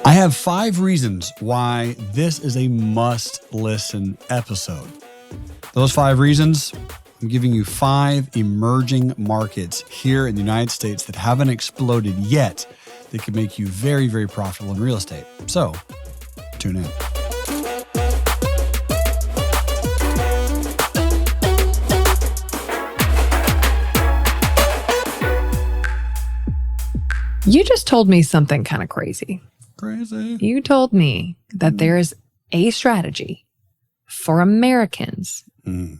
I have 5 reasons why this is a must-listen episode. Those 5 reasons, I'm giving you 5 emerging markets here in the United States that haven't exploded yet that could make you very, very profitable in real estate. So, tune in. You just told me something kind of crazy. Crazy. You told me that there's a strategy for Americans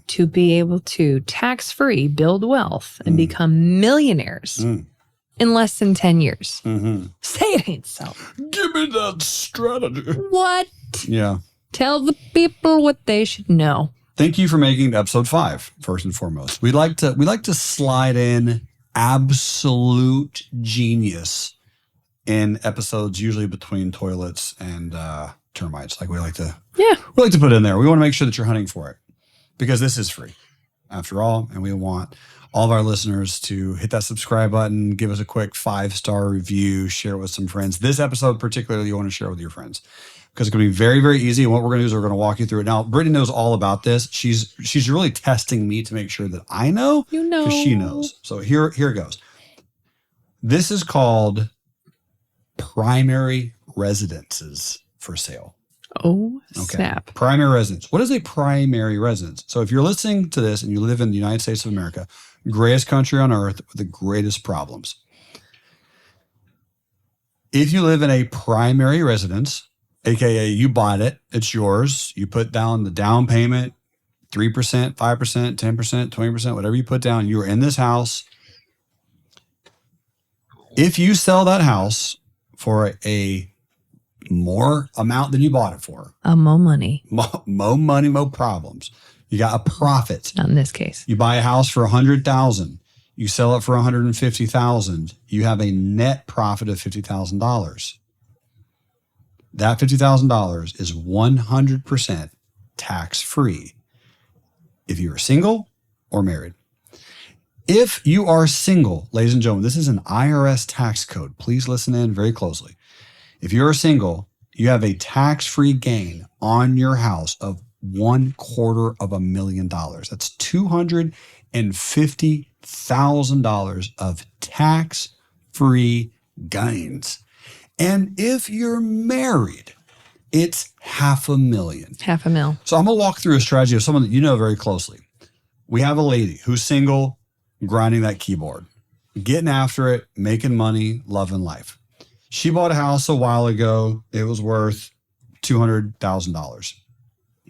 to be able to tax-free build wealth and become millionaires in less than 10 years. Say it ain't so. Give me that strategy. What? Yeah. Tell the people what they should know. Thank you for making episode 5, first and foremost. We like to slide in absolute genius in episodes, usually between toilets and termites. Like we like to put in there. We want to make sure that you're hunting for it because this is free after all. And we want all of our listeners to hit that subscribe button, give us a quick 5-star review, share it with some friends. This episode particularly, you want to share with your friends because it's going to be very, very easy. And what we're going to do is we're going to walk you through it. Now, Brittany knows all about this. She's really testing me to make sure that I know, because she knows. So here it goes. This is called primary residences for sale. Oh, snap. Primary residence. What is a primary residence? So if you're listening to this and you live in the United States of America, greatest country on earth with the greatest problems. If you live in a primary residence, AKA you bought it, it's yours. You put down the down payment, 3%, 5%, 10%, 20%, whatever you put down, you're in this house. If you sell that house for a more amount than you bought it for. More money. More money, more problems. You got a profit. Not in this case. You buy a house for $100,000. You sell it for $150,000. You have a net profit of $50,000. That $50,000 is 100% tax-free if you are single or married. If you are single, ladies and gentlemen, this is an IRS tax code. Please listen in very closely. If you're single, you have a tax-free gain on your house of $250,000. That's $250,000 of tax-free gains. And if you're married, it's $500,000. $500,000. So I'm going to walk through a strategy of someone that you know very closely. We have a lady who's single, grinding that keyboard, getting after it, making money, loving life. She bought a house a while ago. It was worth $200,000.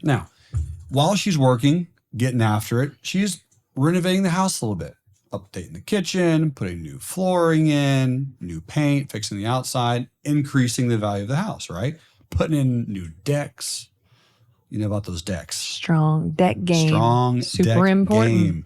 Now, while she's working, getting after it, she's renovating the house a little bit, updating the kitchen, putting new flooring in, new paint, fixing the outside, increasing the value of the house, right? Putting in new decks. You know about those decks. Strong deck game. Strong Super deck important. game.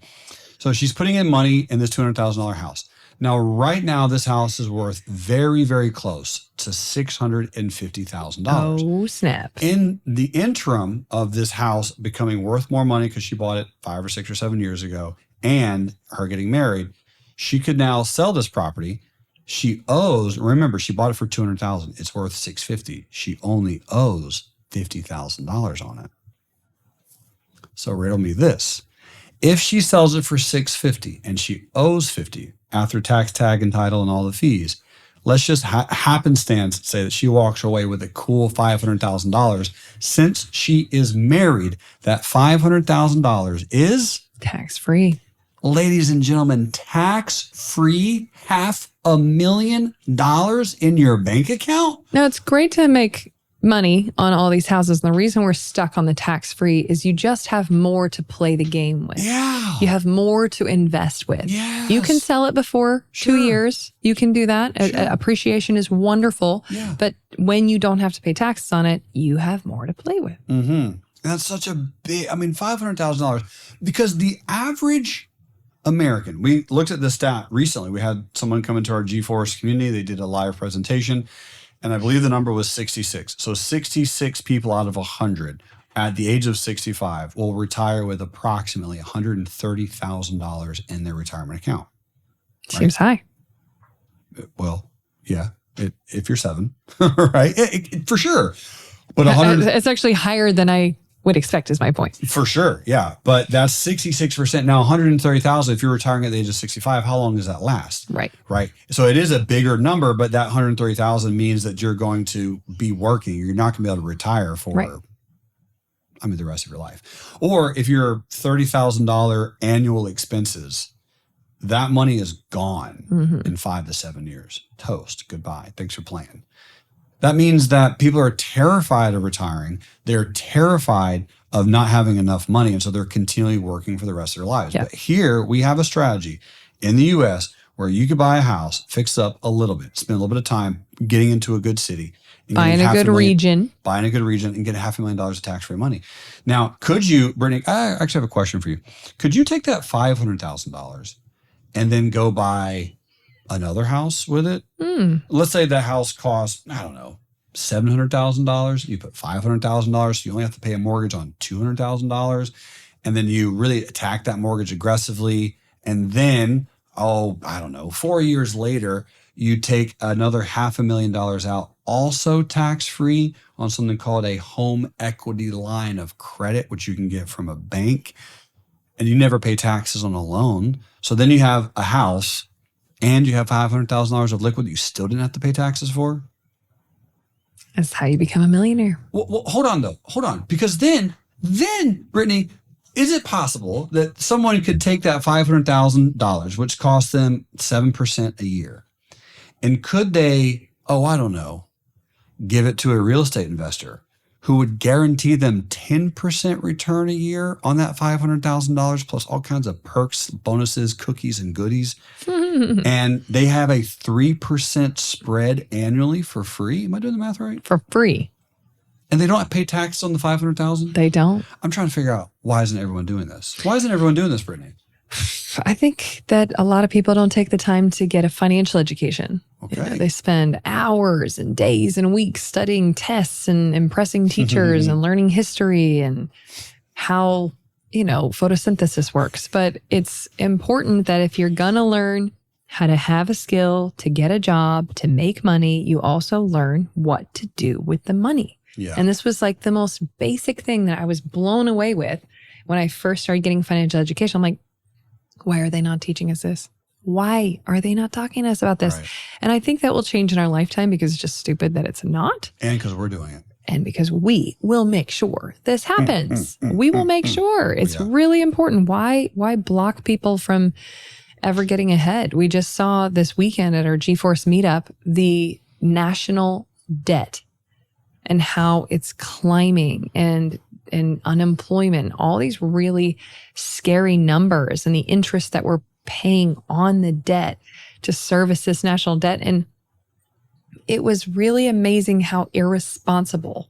So she's putting in money in this $200,000 house. Now, right now, this house is worth very, very close to $650,000. Oh, snap. In the interim of this house becoming worth more money because she bought it 5 or 6 or 7 years ago and her getting married, she could now sell this property. She owes, remember, she bought it for $200,000. It's worth $650,000. She only owes $50,000 on it. So riddle me this. If she sells it for $650,000 and she owes $50,000 after tax, tag, and title and all the fees, let's just happenstance say that she walks away with a cool $500,000. Since she is married, that $500,000 is tax-free. Ladies and gentlemen, tax-free, $500,000 in your bank account. Now, it's great to make money on all these houses. And the reason we're stuck on the tax-free is you just have more to play the game with. Yeah. You have more to invest with. Yes. You can sell it before 2 years. You can do that. Sure. Appreciation is wonderful. Yeah. But when you don't have to pay taxes on it, you have more to play with. Mm-hmm. That's such a big, $500,000 because the average American, we looked at this stat recently. We had someone come into our G-Force community. They did a live presentation. And I believe the number was 66. So 66 people out of 100 at the age of 65 will retire with approximately $130,000 in their retirement account. Seems high. Well, yeah. if you're 7, right? For sure. But 100, it's actually higher than I would expect is my point. For sure. Yeah. But that's 66%. Now, 130,000, if you're retiring at the age of 65, how long does that last? Right. Right. So it is a bigger number, but that 130,000 means that you're going to be working. You're not going to be able to retire for, the rest of your life. Or if you're $30,000 annual expenses, that money is gone in 5 to 7 years. Toast. Goodbye. Thanks for playing. That means that people are terrified of retiring. They're terrified of not having enough money. And so they're continually working for the rest of their lives. Yeah. But here we have a strategy in the US where you could buy a house, fix up a little bit, spend a little bit of time getting into a good city. Buying a good region. Buying a good region and get $500,000 of tax-free money. Now, could you, Brittany, I actually have a question for you. Could you take that $500,000 and then go buy another house with it? Let's say that house costs, I don't know, $700,000. You put $500,000. So you only have to pay a mortgage on $200,000. And then you really attack that mortgage aggressively. And then, 4 years later, you take another $500,000 out, also tax-free, on something called a home equity line of credit, which you can get from a bank. And you never pay taxes on a loan. So then you have a house and you have $500,000 of liquid that you still didn't have to pay taxes for. That's how you become a millionaire. Well, hold on though. Hold on. Because then, Brittany, is it possible that someone could take that $500,000, which costs them 7% a year, and could they, give it to a real estate investor who would guarantee them 10% return a year on that $500,000 plus all kinds of perks, bonuses, cookies, and goodies. And they have a 3% spread annually for free. Am I doing the math right? For free. And they don't pay tax on the $500,000? They don't. I'm trying to figure out, why isn't everyone doing this? Why isn't everyone doing this, Brittany? I think that a lot of people don't take the time to get a financial education. Okay. They spend hours and days and weeks studying tests and impressing teachers and learning history and how, photosynthesis works. But it's important that if you're going to learn how to have a skill, to get a job, to make money, you also learn what to do with the money. Yeah. And this was like the most basic thing that I was blown away with when I first started getting financial education. I'm like, why are they not teaching us this? Why are they not talking to us about this? Right. And I think that will change in our lifetime because it's just stupid that it's not. And because we're doing it. And because we will make sure this happens. We will make sure. It's really important. Why block people from ever getting ahead? We just saw this weekend at our G-Force meetup, the national debt and how it's climbing and unemployment, all these really scary numbers and the interest that we're paying on the debt to service this national debt. And it was really amazing how irresponsible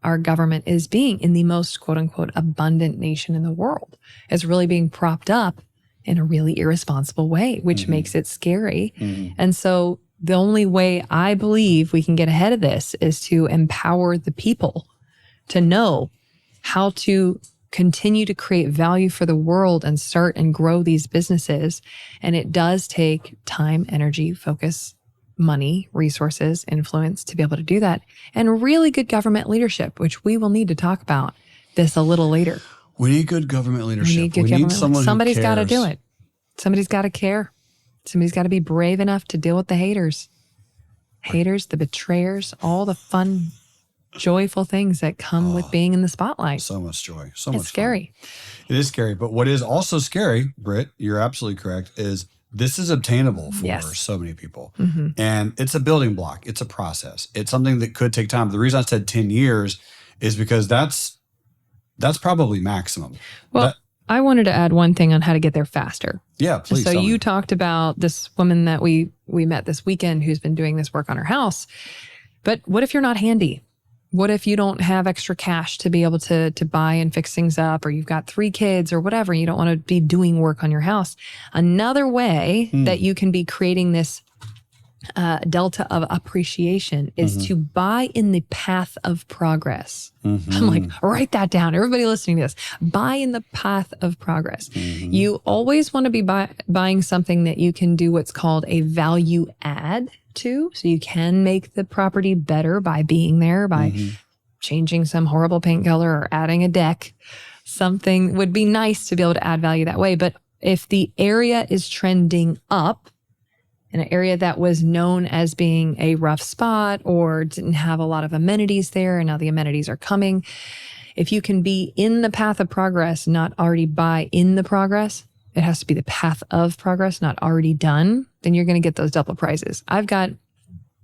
our government is being in the most quote unquote abundant nation in the world. It's really being propped up in a really irresponsible way, which makes it scary. And so the only way I believe we can get ahead of this is to empower the people to know how to continue to create value for the world and start and grow these businesses. And it does take time, energy, focus, money, resources, influence to be able to do that. And really good government leadership, which we will need to talk about this a little later. We need good government leadership. We need someone Somebody's got to do it. Somebody's got to care. Somebody's got to be brave enough to deal with the haters. Haters, the betrayers, all the fun, joyful things that come with being in the spotlight. So much joy. So it's much scary. Fun. It is scary. But what is also scary, Britt, you're absolutely correct, is this is obtainable for so many people. And it's a building block. It's a process. It's something that could take time. The reason I said 10 years is because that's probably maximum. Well, I wanted to add one thing on how to get there faster. Yeah, please. So you talked about this woman that we met this weekend who's been doing this work on her house. But what if you're not handy? What if you don't have extra cash to be able to buy and fix things up, or you've got 3 kids or whatever, you don't want to be doing work on your house? Another way that you can be creating this delta of appreciation is to buy in the path of progress. Mm-hmm. I'm like, write that down. Everybody listening to this, buy in the path of progress. Mm-hmm. You always want to be buying something that you can do what's called a value add to. So you can make the property better by being there, by changing some horrible paint color or adding a deck. Something would be nice to be able to add value that way. But if the area is trending up, in an area that was known as being a rough spot or didn't have a lot of amenities there, and now the amenities are coming. If you can be in the path of progress, not already buy in the progress, it has to be the path of progress, not already done, then you're going to get those double prices. I've got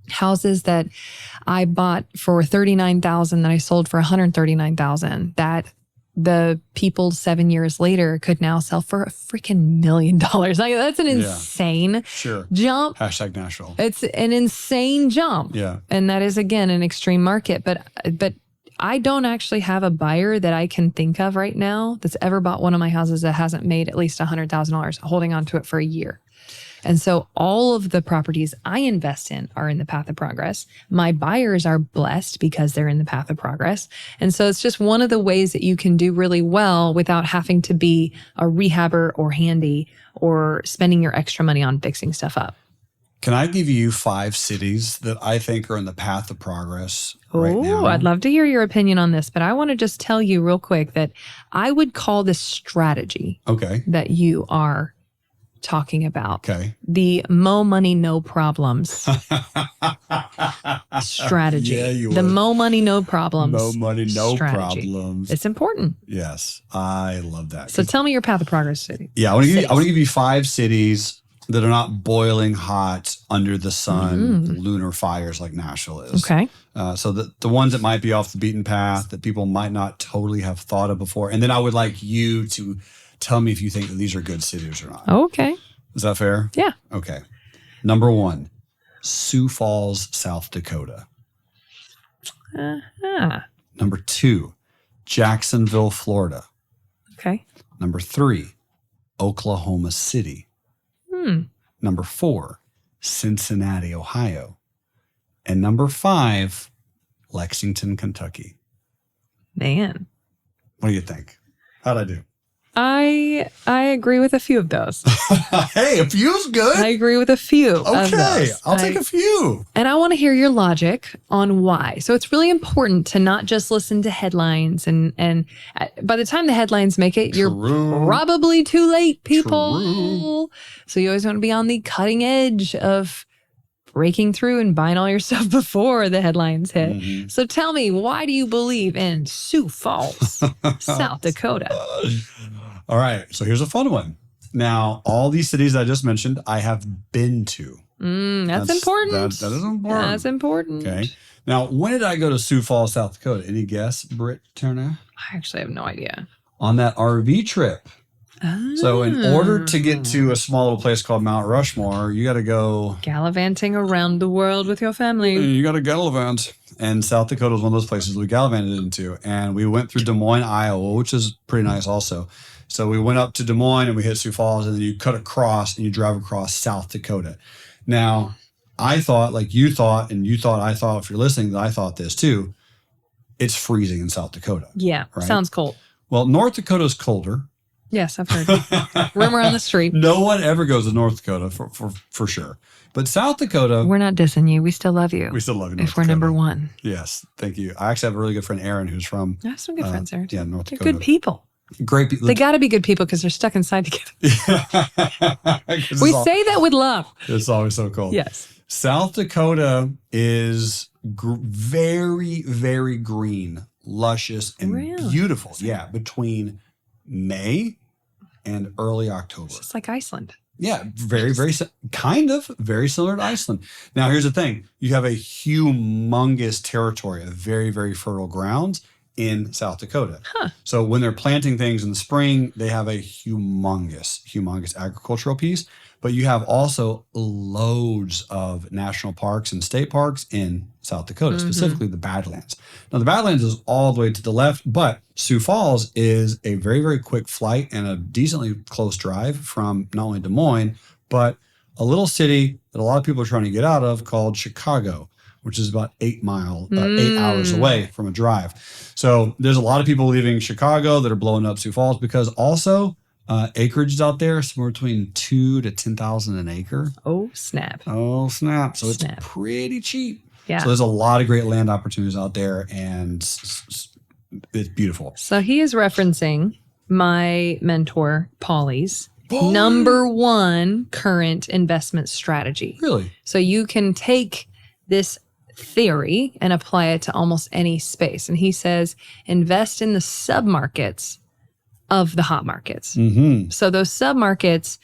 houses that I bought for $39,000 that I sold for $139,000 that the people 7 years later could now sell for a freaking $1 million. Like, that's an insane jump. Hashtag Nashville. It's an insane jump. Yeah. And that is, again, an extreme market. But I don't actually have a buyer that I can think of right now that's ever bought one of my houses that hasn't made at least $100,000 holding on to it for a year. And so all of the properties I invest in are in the path of progress. My buyers are blessed because they're in the path of progress. And so it's just one of the ways that you can do really well without having to be a rehabber or handy or spending your extra money on fixing stuff up. Can I give you 5 cities that I think are in the path of progress right now? Oh, I'd love to hear your opinion on this, but I want to just tell you real quick that I would call this strategy that you are talking about. Okay. The mo money, no problems strategy. Yeah, you the would. mo money, no problems. No money, no strategy. problems. It's important. Yes. I love that. So tell me your path of progress city. Yeah. I want to give you 5 cities that are not boiling hot under the sun, lunar fires like Nashville is. Okay. So the ones that might be off the beaten path that people might not totally have thought of before. And then I would like you to tell me if you think that these are good cities or not. Okay. Is that fair? Yeah. Okay. Number 1, Sioux Falls, South Dakota. Number 2, Jacksonville, Florida. Okay. Number 3, Oklahoma City. Number 4, Cincinnati, Ohio. And number 5, Lexington, Kentucky. Man. What do you think? How'd I do? I agree with a few of those. Hey, a few's good. I agree with a few of Okay, those. I'll take a few. And I want to hear your logic on why. So it's really important to not just listen to headlines. And by the time the headlines make it, you're probably too late, people. True. So you always want to be on the cutting edge of breaking through and buying all your stuff before the headlines hit. So tell me, why do you believe in Sioux Falls, South Dakota? All right. So here's a fun one. Now, all these cities I just mentioned, I have been to. That's important. That is important. That's important. Okay. Now, when did I go to Sioux Falls, South Dakota? Any guess, Britt Turner? I actually have no idea. On that RV trip. So in order to get to a small little place called Mount Rushmore, you got to go gallivanting around the world with your family. You got to gallivant. And South Dakota was one of those places we gallivanted into. And we went through Des Moines, Iowa, which is pretty nice also. So we went up to Des Moines and we hit Sioux Falls, and then you cut across and you drive across South Dakota. Now, I thought, like you thought, and you thought, I thought, if you're listening, that I thought this too, it's freezing in South Dakota. Yeah, right? Sounds cold. Well, North Dakota's colder. Yes, I've heard. Rumor on the street. No one ever goes to North Dakota for sure. But South Dakota. We're not dissing you. We still love you. We still love you. If we're number 1. Yes. Thank you. I actually have a really good friend, Aaron, who's from. I have some good friends there. Yeah, North They're Dakota. good people. Great people. They got to be good people because they're stuck inside together. We say that with love. It's always so cold. Yes. South Dakota is very, very green, luscious, and beautiful. Yeah. Between May and early October. It's like Iceland. Yeah, very similar to Iceland. Now, here's the thing. You have a humongous territory of very, very fertile grounds in South Dakota. So when they're planting things in the spring, they have a humongous agricultural piece. But you have also loads of national parks and state parks in South Dakota, specifically the Badlands. Now, the Badlands is all the way to the left, but Sioux Falls is a very, very quick flight and a decently close drive from not only Des Moines, but a little city that a lot of people are trying to get out of called Chicago, which is about 8 hours away from a drive. So there's a lot of people leaving Chicago that are blowing up Sioux Falls because also acreage is out there somewhere between 2 to 10,000 an acre. Oh, snap. Oh, snap. So it's pretty cheap. Yeah. So there's a lot of great land opportunities out there, and it's beautiful. So he is referencing my mentor, Paulie's number one current investment strategy. Really? So you can take this theory and apply it to almost any space. And he says, invest in the submarkets of the hot markets. Mm-hmm. So those submarkets,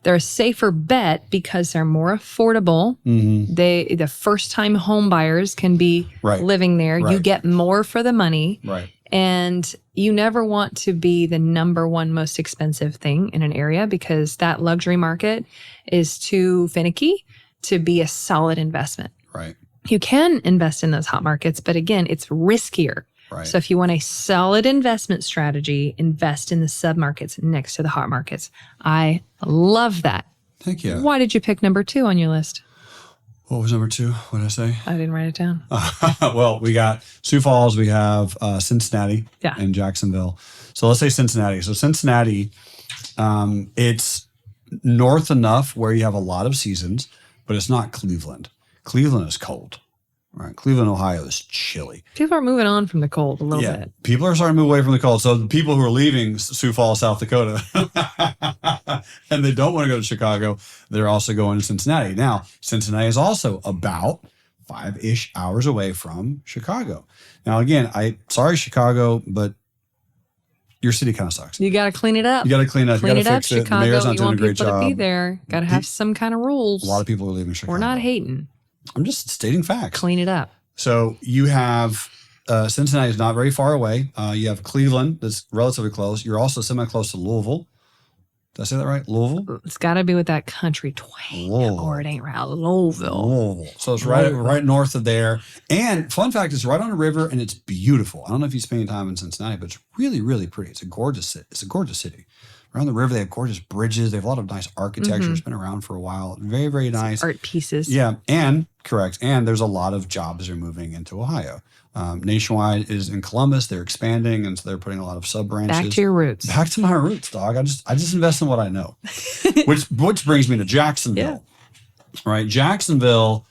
they're a safer bet because they're more affordable. Mm-hmm. The first time home buyers can be living there. Right. You get more for the money. Right. And you never want to be the number one most expensive thing in an area because that luxury market is too finicky to be a solid investment. Right. You can invest in those hot markets, but again, it's riskier. Right. So if you want a solid investment strategy, invest in the submarkets next to the hot markets. I love that. Thank you. Why did you pick number 2 on your list? What was number 2? What did I say? I didn't write it down. Well, we got Sioux Falls, we have Cincinnati and Jacksonville. So let's say Cincinnati. So Cincinnati, it's north enough where you have a lot of seasons, but it's not Cleveland. Cleveland is cold. Right. Cleveland, Ohio is chilly. People are moving on from the cold a little bit. People are starting to move away from the cold. So the people who are leaving Sioux Falls, South Dakota, and they don't want to go to Chicago, they're also going to Cincinnati. Now, Cincinnati is also about 5-ish hours away from Chicago. Now, again, sorry, Chicago, but your city kind of sucks. You got to clean it up. You got to clean it up. Clean you got to up, fix it. Chicago. The mayor's not You doing a want great people job. to be there. Got to have some kind of rules. A lot of people are leaving Chicago. We're not hating. I'm just stating facts. Clean it up. So you have Cincinnati is not very far away. You have Cleveland that's relatively close. You're also semi-close to Louisville. Did I say that right? Louisville? It's got to be with that country twang, or it ain't right. Louisville. So it's right north of there. And fun fact, it's right on a river, and it's beautiful. I don't know if you spend any time in Cincinnati, but it's really, really pretty. It's a gorgeous city. Around the river, they have gorgeous bridges. They have a lot of nice architecture. Mm-hmm. It's been around for a while. Very, very nice. Art pieces. Yeah, and correct. And there's a lot of jobs that are moving into Ohio. Nationwide is in Columbus. They're expanding, and so they're putting a lot of sub-branches. Back to your roots. Back to my roots, dog. I just invest in what I know. which brings me to Jacksonville. Yeah. Right? Jacksonville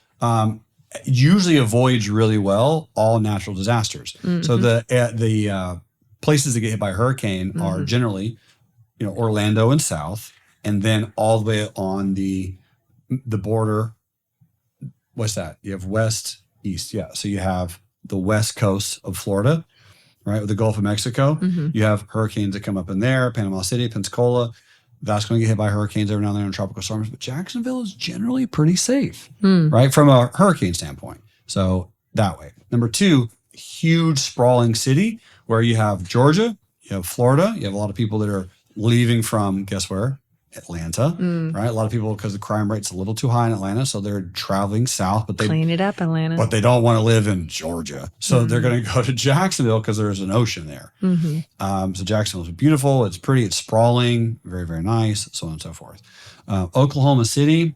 usually avoids really well all natural disasters. Mm-hmm. So the places that get hit by hurricane are generally Orlando and south, and then all the way on the border. What's that? You have west, east. Yeah. So you have the west coast of Florida, right? With the Gulf of Mexico. Mm-hmm. You have hurricanes that come up in there, Panama City, Pensacola. That's going to get hit by hurricanes every now and then and tropical storms. But Jacksonville is generally pretty safe, right? From a hurricane standpoint. So that way. Number 2, huge sprawling city where you have Georgia, you have Florida, you have a lot of people that are leaving from, guess where? Atlanta, right? A lot of people, because the crime rate's a little too high in Atlanta, so they're traveling south. But clean it up, Atlanta. But they don't want to live in Georgia, so they're going to go to Jacksonville because there's an ocean there. Mm-hmm. So Jacksonville is beautiful. It's pretty. It's sprawling. Very, very nice. So on and so forth. Oklahoma City.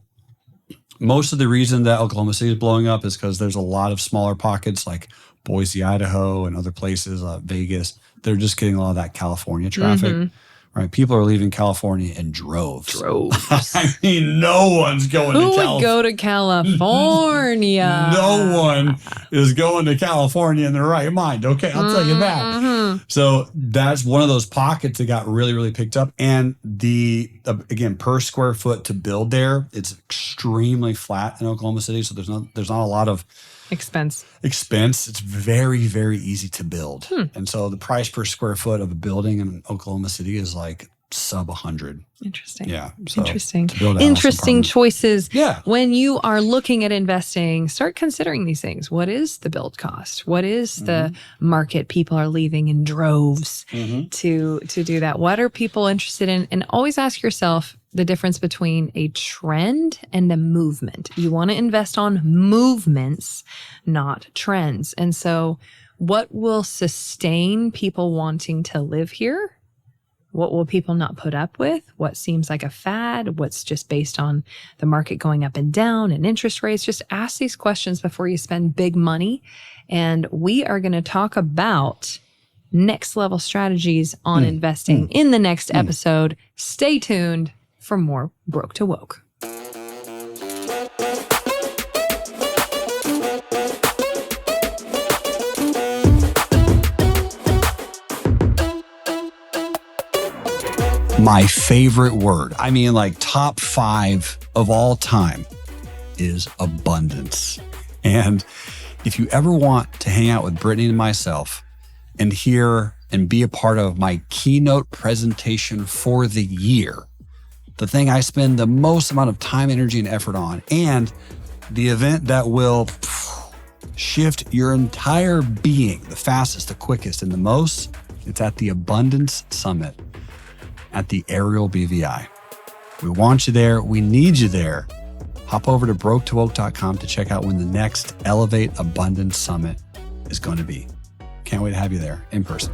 Most of the reason that Oklahoma City is blowing up is because there's a lot of smaller pockets like Boise, Idaho, and other places, Vegas. They're just getting a lot of that California traffic. Mm-hmm. Right, people are leaving California in droves. I mean, no one's going to California. Who would go to California? No one is going to California in their right mind. Okay, I'll tell you that. Mm-hmm. So that's one of those pockets that got really, really picked up. And again, per square foot to build there, it's extremely flat in Oklahoma City. So there's not a lot of expense. It's very, very easy to build. And so the price per square foot of a building in Oklahoma City is like sub 100. Interesting. Yeah. So interesting choices. Yeah. When you are looking at investing, start considering these things. What is the build cost? What is the market people are leaving in droves to do that? What are people interested in? And always ask yourself the difference between a trend and a movement. You want to invest on movements, not trends. And so what will sustain people wanting to live here What will people not put up with? What seems like a fad? What's just based on the market going up and down and interest rates? Just ask these questions before you spend big money. And we are going to talk about next level strategies on investing in the next episode. Stay tuned for more Broke to Woke. My favorite word, I mean, like top 5 of all time, is abundance. And if you ever want to hang out with Brittany and myself and hear and be a part of my keynote presentation for the year, the thing I spend the most amount of time, energy, and effort on, and the event that will shift your entire being the fastest, the quickest, and the most, it's at the Abundance Summit at the Ariel BVI. We want you there. We need you there. Hop over to broketowoke.com to check out when the next Elevate Abundance Summit is going to be. Can't wait to have you there in person.